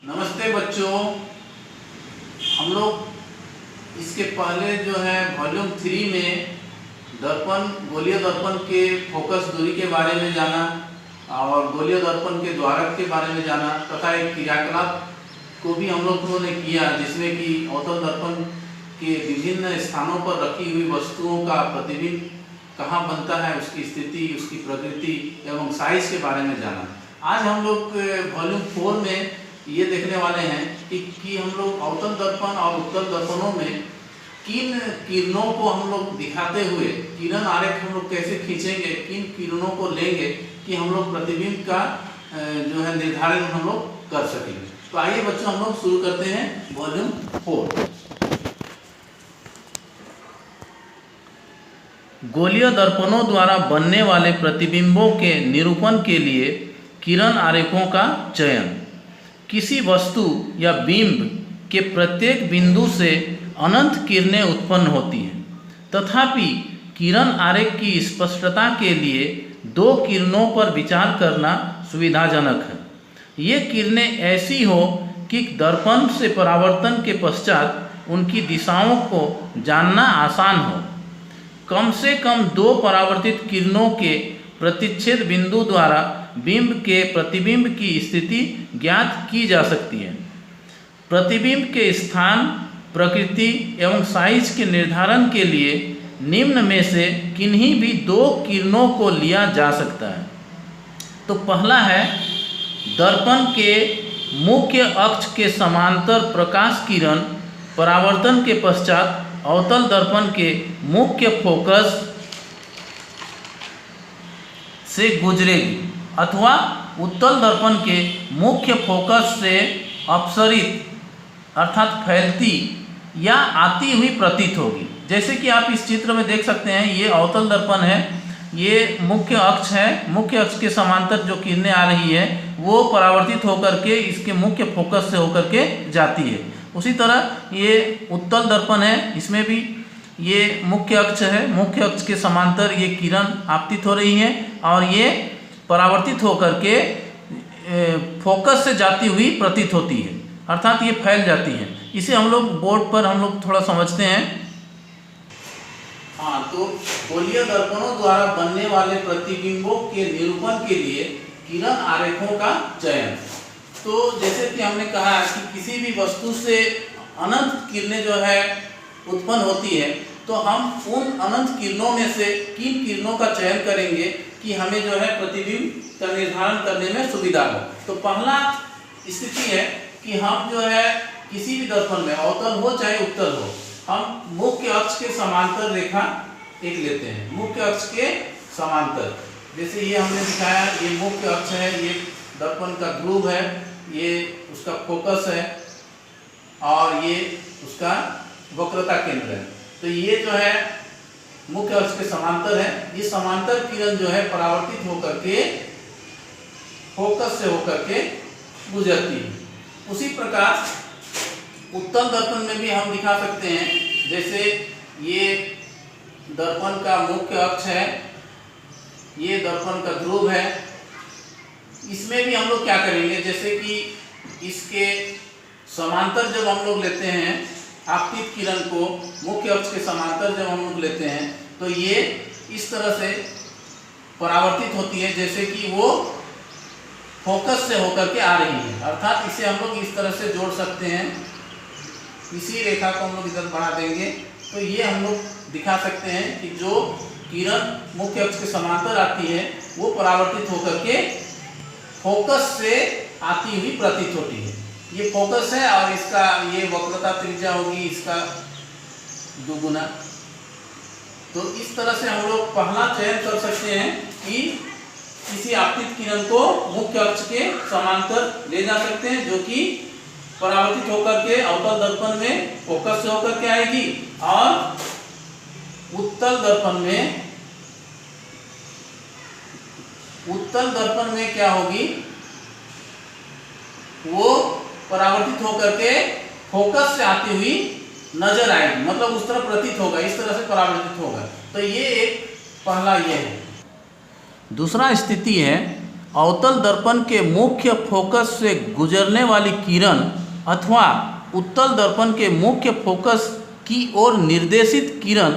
नमस्ते बच्चों। हम लोग इसके पहले जो है वॉल्यूम 3 में दर्पण गोलीय दर्पण के फोकस दूरी के बारे में जाना और गोलीय दर्पण के द्वारक के बारे में जाना तथा एक क्रियाकलाप को भी हम लोगों ने किया जिसमें कि अवतल दर्पण के विभिन्न स्थानों पर रखी हुई वस्तुओं का प्रतिबिंब कहाँ बनता है, उसकी स्थिति, उसकी प्रकृति एवं साइज के बारे में जाना। आज हम लोग वॉल्यूम 4 में ये देखने वाले हैं कि हम लोग अवतल दर्पण और उत्तल दर्पणों में किन किरणों को हम लोग दिखाते हुए किरण आरेख हम लोग कैसे खींचेंगे, किन किरणों को लेंगे कि हम लोग प्रतिबिंब का जो है निर्धारण हम लोग कर सकेंगे। तो आइए बच्चों हम लोग शुरू करते हैं वॉल्यूम 4। गोलीय दर्पणों द्वारा बनने वाले प्रतिबिंबों के निरूपण के लिए किरण आरेखों का चयन। किसी वस्तु या बिंब के प्रत्येक बिंदु से अनंत किरणें उत्पन्न होती हैं, तथापि किरण आरेख की स्पष्टता के लिए दो किरणों पर विचार करना सुविधाजनक है। ये किरणें ऐसी हो कि दर्पण से परावर्तन के पश्चात उनकी दिशाओं को जानना आसान हो। कम से कम दो परावर्तित किरणों के प्रतिच्छेद बिंदु द्वारा बिंब के प्रतिबिंब की स्थिति ज्ञात की जा सकती है। प्रतिबिंब के स्थान, प्रकृति एवं साइज के निर्धारण के लिए निम्न में से किन्हीं भी दो किरणों को लिया जा सकता है। तो पहला है दर्पण के मुख्य अक्ष के समांतर प्रकाश किरण परावर्तन के पश्चात अवतल दर्पण के मुख्य फोकस से गुजरेगी अथवा उत्तल दर्पण के मुख्य फोकस से अपसरित अर्थात फैलती या आती हुई प्रतीत होगी। जैसे कि आप इस चित्र में देख सकते हैं, ये अवतल दर्पण है, ये मुख्य अक्ष है। मुख्य अक्ष के समांतर जो किरणें आ रही है वो परावर्तित होकर के इसके मुख्य फोकस से होकर के जाती है। उसी तरह ये उत्तल दर्पण है, इसमें भी ये मुख्य अक्ष है, मुख्य अक्ष के समांतर ये किरण आपतित हो रही है और ये परावर्तित होकर के फोकस से जाती हुई प्रतीत होती है, अर्थात ये फैल जाती है। इसे हम लोग बोर्ड पर हम लोग थोड़ा समझते हैं। हाँ, तो गोलीय दर्पणों द्वारा बनने वाले प्रतिबिंबों के निरूपण के लिए किरण आरेखों का चयन। तो जैसे कि हमने कहा कि किसी भी वस्तु से अनंत किरणें जो है उत्पन्न होती है, तो हम उन अनंत किरणों में से किन किरणों का चयन करेंगे कि हमें जो है प्रतिबिंब का निर्धारण करने में सुविधा हो। तो पहला स्थिति है कि हम जो है किसी भी दर्पण में अवतल हो चाहे उत्तल हो, हम मुख्य अक्ष के समांतर रेखा एक लेते हैं। मुख्य अक्ष के समांतर, जैसे ये हमने दिखाया, ये मुख्य अक्ष है, ये दर्पण का ध्रुव है, ये उसका फोकस है और ये उसका वक्रता केंद्र है। तो ये जो है मुख्य अक्ष के समांतर है। ये समांतर किरण जो है परावर्तित होकर के फोकस से होकर के गुजरती है। उसी प्रकार उत्तल दर्पण में भी हम दिखा सकते हैं। जैसे ये दर्पण का मुख्य अक्ष है, ये दर्पण का ध्रुव है। इसमें भी हम लोग क्या करेंगे, जैसे कि इसके समांतर जब हम लोग लेते हैं आपतित किरण को, मुख्य अक्ष के समांतर जब हम लोग लेते हैं तो ये इस तरह से परावर्तित होती है जैसे कि वो फोकस से होकर के आ रही है। अर्थात इसे हम लोग इस तरह से जोड़ सकते हैं। इसी रेखा को हम लोग इधर बढ़ा देंगे तो ये हम लोग दिखा सकते हैं कि जो किरण मुख्य अक्ष के समांतर आती है वो परावर्तित होकर के फोकस से आती हुई प्रतीत होती है। ये फोकस है और इसका ये वक्रता त्रिज्या होगी इसका दुगुना। तो इस तरह से हम लोग पहला चयन कर सकते हैं कि किसी आपतित किरण को मुख्य अक्ष के समांतर ले जा सकते हैं जो कि परावर्तित होकर के अवतल दर्पण में फोकस से होकर के आएगी और उत्तल दर्पण में क्या होगी, वो परावर्तित होकर के फोकस से आती हुई नजर आएगी, मतलब उस तरह प्रतीत होगा, इस तरह से परावर्तित होगा। तो ये एक पहला ये है। दूसरा स्थिति है अवतल दर्पण के मुख्य फोकस से गुजरने वाली किरण अथवा उत्तल दर्पण के मुख्य फोकस की ओर निर्देशित किरण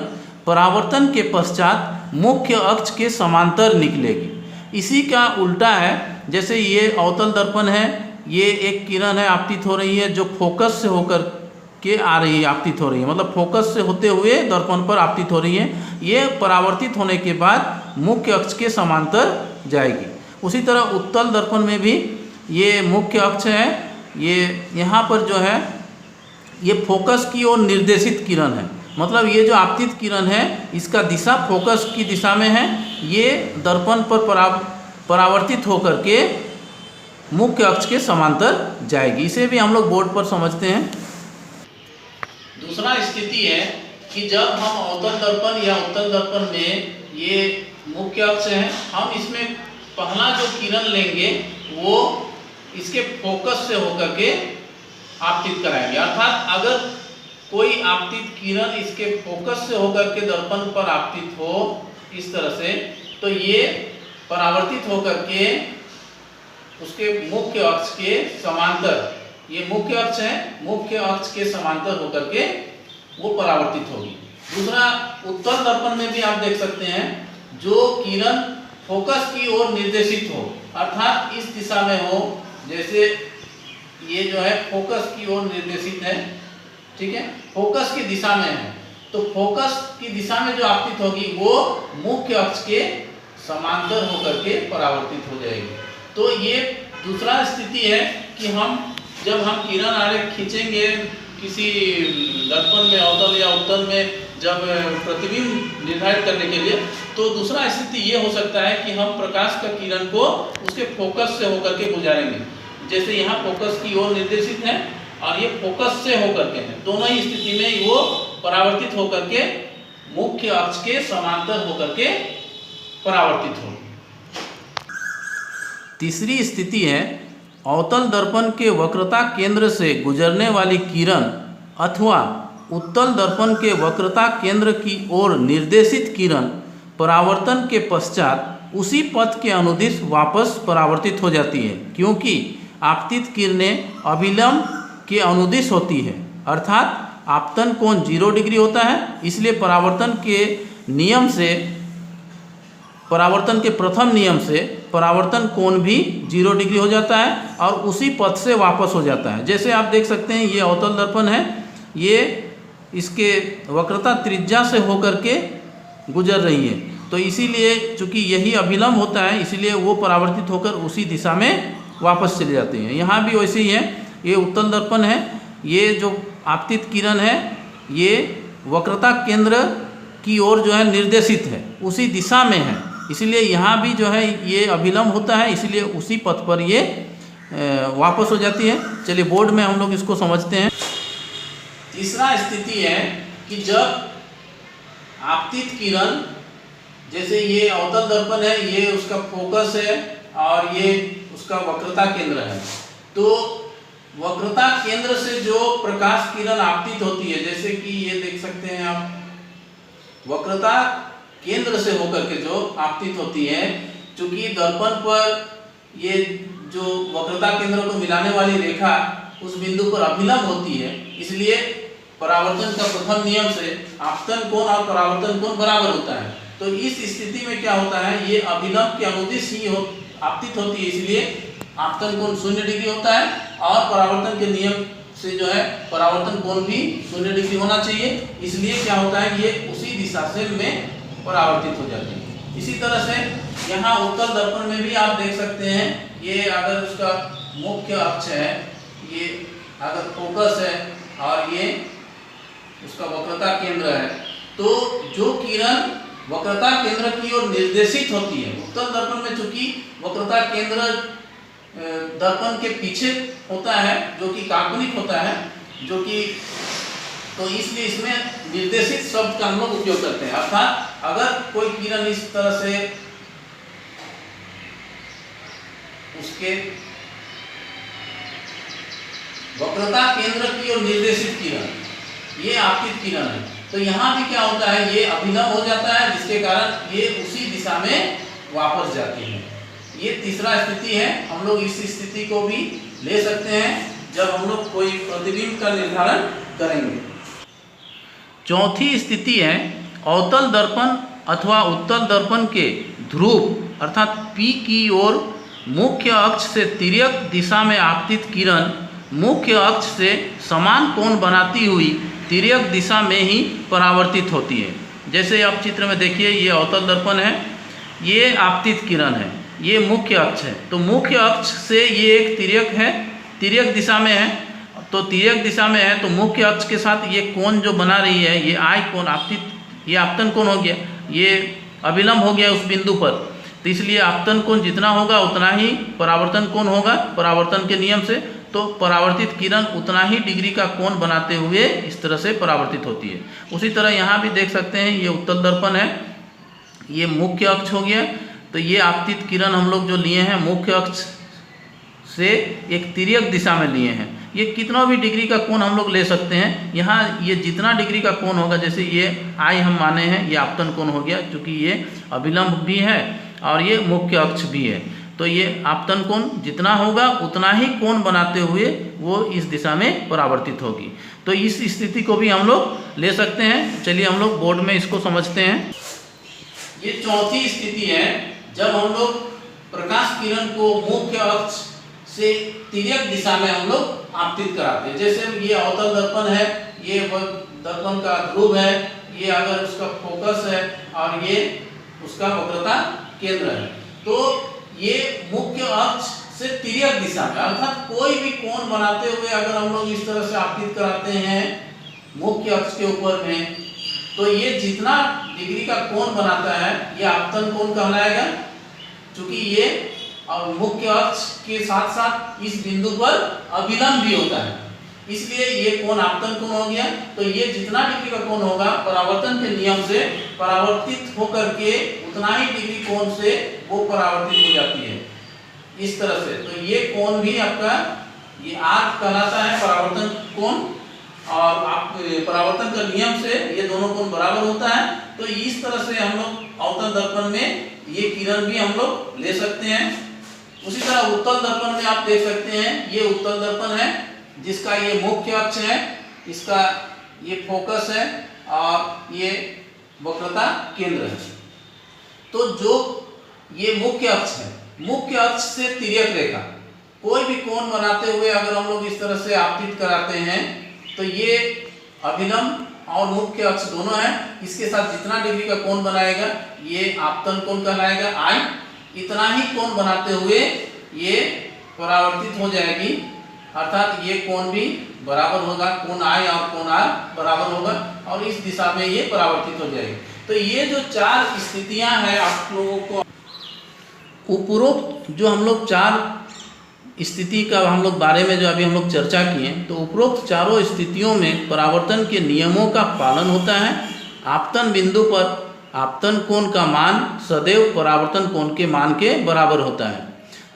परावर्तन के पश्चात मुख्य अक्ष के समांतर निकलेगी। इसी का उल्टा है, जैसे ये अवतल दर्पण है, ये एक किरण है आपतित हो रही है जो फोकस से होकर के आ रही है, आपतित हो रही है, मतलब फोकस से होते हुए दर्पण पर आपतित हो रही है। ये परावर्तित होने के बाद मुख्य अक्ष के समांतर जाएगी। उसी तरह उत्तल दर्पण में भी ये मुख्य अक्ष है, ये यहाँ पर जो है ये फोकस की ओर निर्देशित किरण है, मतलब ये जो आपतित किरण है इसका दिशा फोकस की दिशा में है। ये दर्पण पर परावर्तित होकर के मुख्य अक्ष के समांतर जाएगी। इसे भी हम लोग बोर्ड पर समझते हैं। दूसरा स्थिति है कि जब हम अवतल दर्पण या उत्तल दर्पण में ये मुख्य अक्ष है, हम इसमें पहला जो किरण लेंगे वो इसके फोकस से होकर के आपतित कराएंगे। अर्थात अगर कोई आपतित किरण इसके फोकस से होकर के दर्पण पर आपतित हो इस तरह से, तो ये परावर्तित होकर के उसके मुख्य अक्ष के समांतर, ये मुख्य अक्ष है, मुख्य अक्ष के समांतर होकर के वो परावर्तित होगी। दूसरा, उत्तल दर्पण में भी आप देख सकते हैं जो किरण फोकस की ओर निर्देशित हो, अर्थात इस दिशा में हो, जैसे ये जो है फोकस की ओर निर्देशित है, ठीक है, फोकस की दिशा में है, तो फोकस की दिशा में जो आपतित होगी वो मुख्य अक्ष के समांतर होकर के परावर्तित हो जाएगी। तो ये दूसरा स्थिति है कि जब हम किरण आरेख खींचेंगे किसी दर्पण में, अवतल या उत्तल में, जब प्रतिबिंब निर्धारित करने के लिए, तो दूसरा स्थिति ये हो सकता है कि हम प्रकाश का किरण को उसके फोकस से होकर के गुजारेंगे। जैसे यहाँ फोकस की ओर निर्देशित है और ये फोकस से होकर के है, दोनों ही स्थिति में वो परावर्तित होकर के मुख्य अक्ष के समांतर होकर के परावर्तित हो। तीसरी स्थिति है अवतल दर्पण के वक्रता केंद्र से गुजरने वाली किरण अथवा उत्तल दर्पण के वक्रता केंद्र की ओर निर्देशित किरण परावर्तन के पश्चात उसी पथ के अनुदिश वापस परावर्तित हो जाती है, क्योंकि आपतित किरणें अभिलंब के अनुदिश होती है, अर्थात आपतन कोण 0 डिग्री होता है, इसलिए परावर्तन के प्रथम नियम से परावर्तन कोण भी 0 डिग्री हो जाता है और उसी पथ से वापस हो जाता है। जैसे आप देख सकते हैं ये अवतल दर्पण है, ये इसके वक्रता त्रिज्या से होकर के गुजर रही है, तो इसीलिए चूंकि यही अभिलंब होता है इसलिए वो परावर्तित होकर उसी दिशा में वापस चले जाते हैं। यहाँ भी वैसे ही है, ये उत्तल दर्पण है, ये जो आपतित किरण है ये वक्रता केंद्र की ओर जो है निर्देशित है, उसी दिशा में है, इसलिए यहाँ भी जो है ये अभिलंब होता है, इसलिए उसी पथ पर ये वापस हो जाती है। चलिए बोर्ड में हम लोग इसको समझते हैं। तीसरा स्थिति है कि जब आपतित किरण, जैसे ये अवतल दर्पण है, ये उसका फोकस है और ये उसका वक्रता केंद्र है, तो वक्रता केंद्र से जो प्रकाश किरण आपतित होती है, जैसे कि ये देख सकते हैं आप, वक्रता केंद्र से होकर के जो आपतित होती है, चूंकि दर्पण पर ये जो वक्रता केंद्र को मिलाने वाली रेखा उस बिंदु पर अभिलंब होती है, इसलिए परावर्तन का प्रथम नियम से आपतन कोण और परावर्तन कोण बराबर होता है। तो इस स्थिति में क्या होता है, ये अभिलंब के अनुदिश ही आपतित होती है, इसलिए आपतन कोण 0 डिग्री होता है और परावर्तन के नियम से जो है परावर्तन कोण भी 0 डिग्री होना चाहिए, इसलिए क्या होता है ये उसी दिशा से में परावर्तित हो जाती है। इसी तरह से यहाँ उत्तल दर्पण में भी आप देख सकते हैं, ये अगर उसका मुख्य अक्ष है, ये अगर फोकस है और ये उसका वक्रता केंद्र है, तो जो किरण वक्रता केंद्र की ओर निर्देशित होती है, उत्तल दर्पण में चूंकि वक्रता केंद्र दर्पण के पीछे होता है जो कि काल्पनिक होता है, जो कि तो इसलिए इसमें निर्देशित शब्द का हम लोग उपयोग करते हैं। अर्थात अगर कोई किरण इस तरह से उसके वक्रता केंद्र की ओर निर्देशित किरण, ये आपतित किरण है, तो यहाँ भी क्या होता है, ये अभिलंब हो जाता है, जिसके कारण ये उसी दिशा में वापस जाती है। ये तीसरा स्थिति है। हम लोग इस स्थिति को भी ले सकते हैं जब हम लोग कोई प्रतिबिंब का निर्धारण करेंगे। चौथी स्थिति है अवतल दर्पण अथवा उत्तल दर्पण के ध्रुव अर्थात P की ओर मुख्य अक्ष से तिर्यक दिशा में आपतित किरण मुख्य अक्ष से समान कोण बनाती हुई तिर्यक दिशा में ही परावर्तित होती है। जैसे आप चित्र में देखिए, ये अवतल दर्पण है, ये आपतित किरण है, ये मुख्य अक्ष है। तो मुख्य अक्ष से ये एक तिर्यक है, तिर्यक दिशा में है। तो तिर्यक दिशा में है तो मुख्य अक्ष के साथ ये कोण जो बना रही है, ये आई कोण आपतित, ये आपतन कोण हो गया, ये अभिलंब हो गया उस बिंदु पर। तो इसलिए आपतन कोण जितना होगा उतना ही परावर्तन कोण होगा परावर्तन के नियम से। तो परावर्तित किरण उतना ही डिग्री का कोण बनाते हुए इस तरह से परावर्तित होती है। उसी तरह यहाँ भी देख सकते हैं, ये उत्तल दर्पण है, ये मुख्य अक्ष हो गया। तो ये आपतित किरण हम लोग जो लिए हैं मुख्य अक्ष से एक तिर्यक दिशा में लिए हैं। ये कितना भी डिग्री का कोण हम लोग ले सकते हैं। यहाँ ये जितना डिग्री का कोण होगा, जैसे ये आई हम माने हैं, ये आपतन कोण हो गया क्योंकि ये अभिलंब भी है और ये मुख्य अक्ष भी है। तो ये आपतन कोण जितना होगा उतना ही कोण बनाते हुए वो इस दिशा में परावर्तित होगी। तो इस स्थिति को भी हम लोग ले सकते हैं। चलिए हम लोग बोर्ड में इसको समझते हैं। ये चौथी स्थिति है जब हम लोग प्रकाश किरण को मुख्य अक्ष से तिर्यक दिशा में हम लोग आपतित कराते हैं। जैसे ये अवतल दर्पण है, ये दर्पण का ध्रुव है, ये अगर उसका फोकस है और ये उसका वक्रता केंद्र है। तो ये मुख्य अक्ष से तिर्यक दिशा में अर्थात कोई भी कोण बनाते हुए अगर हम लोग इस तरह से आपतित कराते हैं मुख्य अक्ष के ऊपर में, तो ये जितना डिग्री का कोण बनाता है ये आपतन कोण कहलाएगा। क्योंकि ये और मुख्य अक्ष के साथ साथ इस बिंदु पर अभिलंब भी होता है, इसलिए ये कोण आपतन कोण हो गया। तो ये जितना डिग्री का कोण होगा परावर्तन के नियम से परावर्तित होकर के उतना ही डिग्री कोण से वो परावर्तित हो जाती है इस तरह से। तो ये कोण भी आपका ये आर्क कहलाता है परावर्तन कोण, और आप परावर्तन का नियम से ये दोनों कोण बराबर होता है। तो इस तरह से हम लोग अवतल दर्पण में ये किरण भी हम लोग ले सकते हैं। उसी तरह उत्तल दर्पण में आप देख सकते हैं, ये उत्तल दर्पण है जिसका ये मुख्य अक्ष है, इसका ये फोकस है और ये वक्रता केंद्र है। तो जो ये मुख्य अक्ष है, मुख्य अक्ष से तिर्यक रेखा कोई भी कोण बनाते हुए अगर हम लोग इस तरह से आपतित कराते हैं तो ये अभिलंब और मुख्य अक्ष दोनों है, इसके साथ जितना डिग्री का कोण बनाएगा ये आपतन कोण कहलाएगा आई। इतना ही कोण बनाते हुए ये परावर्तित हो जाएगी, अर्थात ये कोण भी बराबर होगा, कोण आई और कोण आर बराबर होगा और इस दिशा में ये परावर्तित हो जाएगी। तो ये जो चार स्थितियां हैं आप लोगों को उपरोक्त जो हम लोग चार स्थिति का हम लोग बारे में जो अभी हम लोग चर्चा किए, तो उपरोक्त चारों स्थितियों में परावर्तन के नियमों का पालन होता है। आपतन बिंदु पर आपतन कोण का मान सदैव परावर्तन कोण के मान के बराबर होता है।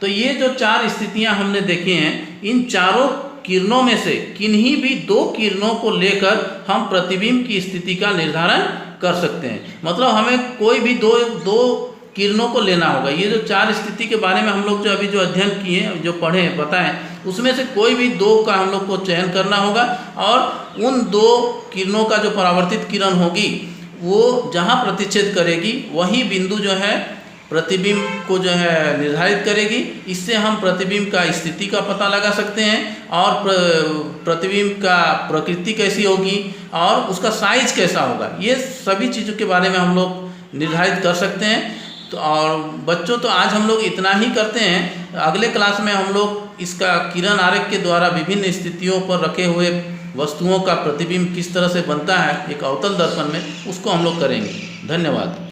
तो ये जो चार स्थितियां हमने देखी हैं, इन चारों किरणों में से किन्हीं भी दो किरणों को लेकर हम प्रतिबिंब की स्थिति का निर्धारण कर सकते हैं। मतलब हमें कोई भी दो किरणों को लेना होगा। ये जो चार स्थिति के बारे में हम लोग जो अभी जो अध्ययन किए, जो पढ़े, बताएं, उसमें से कोई भी दो का हम लोग को चयन करना होगा और उन दो किरणों का जो परावर्तित किरण होगी वो जहाँ प्रतिच्छेद करेगी वही बिंदु जो है प्रतिबिंब को जो है निर्धारित करेगी। इससे हम प्रतिबिंब का स्थिति का पता लगा सकते हैं और प्रतिबिंब का प्रकृति कैसी होगी और उसका साइज कैसा होगा, ये सभी चीज़ों के बारे में हम लोग निर्धारित कर सकते हैं। तो और बच्चों, तो आज हम लोग इतना ही करते हैं। अगले क्लास में हम लोग इसका किरण आरेख के द्वारा विभिन्न स्थितियों पर रखे हुए वस्तुओं का प्रतिबिंब किस तरह से बनता है एक अवतल दर्पण में, उसको हम लोग करेंगे। धन्यवाद।